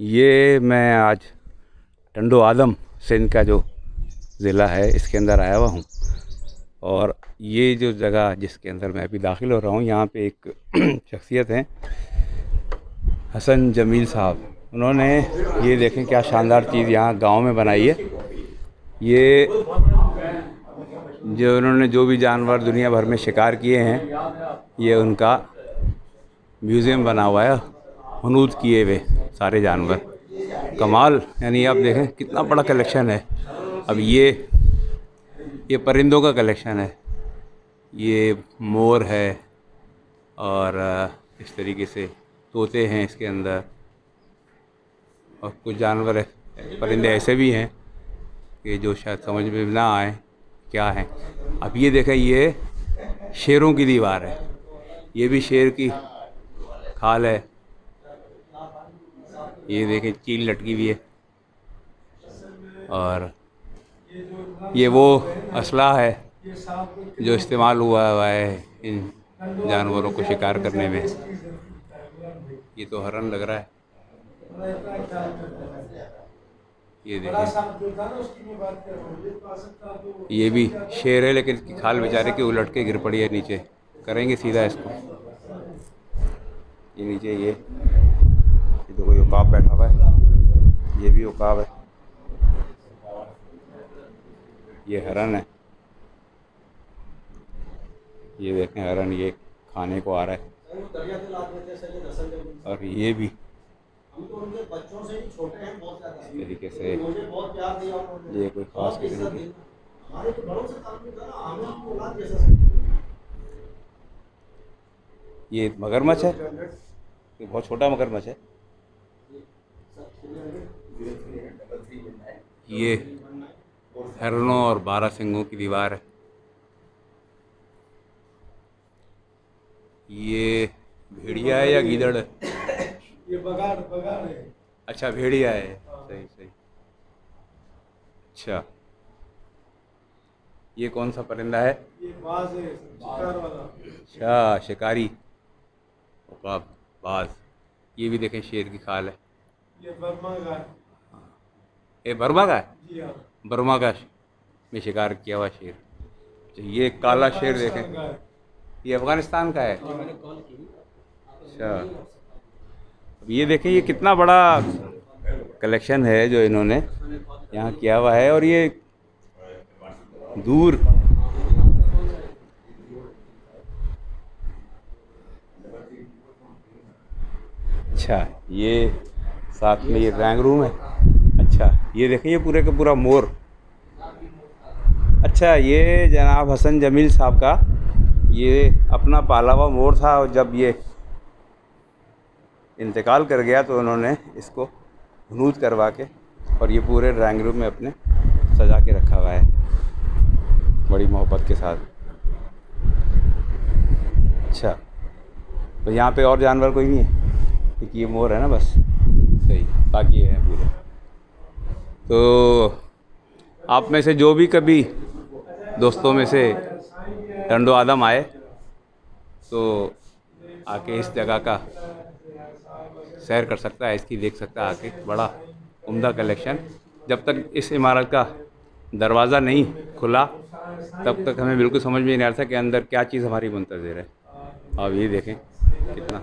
ये मैं आज टंडो आदम सिंध का जो ज़िला है इसके अंदर आया हुआ हूँ। और ये जो जगह जिसके अंदर मैं अभी दाखिल हो रहा हूँ, यहाँ पे एक शख्सियत हैं हसन जमील साहब। उन्होंने ये देखें क्या शानदार चीज़ यहाँ गांव में बनाई है। ये जो उन्होंने जो भी जानवर दुनिया भर में शिकार किए हैं, ये उनका म्यूज़ियम बना हुआ है, हनूद किए हुए सारे जानवर। कमाल, यानी आप देखें कितना बड़ा कलेक्शन है। अब ये परिंदों का कलेक्शन है, ये मोर है और इस तरीके से तोते हैं इसके अंदर, और कुछ जानवर है परिंदे ऐसे भी हैं कि जो शायद समझ में ना आए क्या है। अब ये देखें, ये शेरों की दीवार है, ये भी शेर की खाल है। ये देखें चील लटकी हुई है, और ये वो असला है जो इस्तेमाल हुआ है इन जानवरों को शिकार करने में। ये तो हरन लग रहा है, ये देखिए ये भी शेर है, लेकिन इसकी खाल बेचारे की उलट के गिर पड़ी है नीचे। करेंगे सीधा इसको, ये नीचे ये देखो, ये उकाब बैठा हुआ है, ये भी उकाब है, ये हरन है। ये देखें हरन, ये खाने को आ रहा है। और ये भी इस तरीके से, ये कोई खास किस्म की, ये मगरमच्छ है, ये बहुत छोटा मगरमच्छ है। ये हरनों और बारहसिंगों की दीवार है। ये भेड़िया है या गीदड़ है? ये बगाड़ है। अच्छा, भेड़िया है, सही सही। अच्छा, ये कौन सा परिंदा है? ये बाज है, शिकार वाला। अच्छा, शिकारी उकाब, बाज। ये भी देखें शेर की खाल है। ये बर्मा का है। ये बर्मा का है? जी हाँ। बर्मा का में शिकार किया हुआ शेर। अच्छा, ये काला शेर देखें, ये अफ़गानिस्तान का है। अच्छा, अब ये देखें ये कितना बड़ा कलेक्शन है जो इन्होंने यहाँ किया हुआ है। और ये दूर अच्छा, ये साथ में ये ड्राइंग रूम है। अच्छा, ये देखें ये पूरे का पूरा मोर। अच्छा, ये जनाब हसन जमील साहब का ये अपना पाला हुआ मोर था, और जब ये इंतकाल कर गया तो उन्होंने इसको हनूद करवा के और ये पूरे ड्राइंग रूम में अपने सजा के रखा हुआ है बड़ी मोहब्बत के साथ। अच्छा, तो यहाँ पे और जानवर कोई नहीं है, क्योंकि ये मोर है ना बस, सही, बाकी ये है पूरे। तो आप में से जो भी कभी दोस्तों में से टंडो आदम आए तो आके इस जगह का सैर कर सकता है, इसकी देख सकता है आके। बड़ा उम्दा कलेक्शन। जब तक इस इमारत का दरवाज़ा नहीं खुला तब तक हमें बिल्कुल समझ में नहीं आ रहा था कि अंदर क्या चीज़ हमारी मुंतज़िर है। आप ये देखें कितना